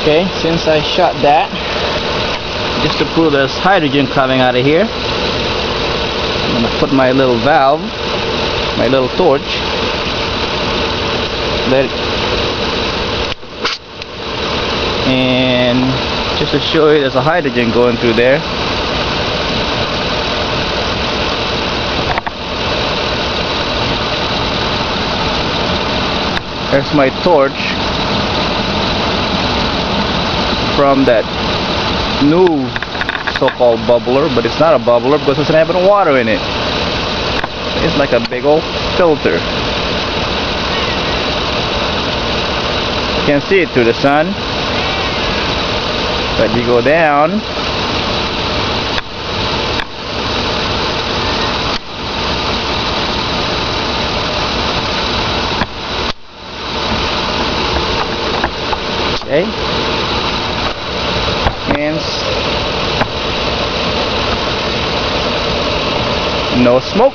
Okay, since I shot that, just to prove there's hydrogen coming out of here, I'm gonna put my little valve, my little torch, let it, and just to show you there's a hydrogen going through there. There's my torch from that new so-called bubbler, but it's not a bubbler because it's not having water in it. It's like a big old filter. You can see it through the sun, but you go down, okay, and no smoke.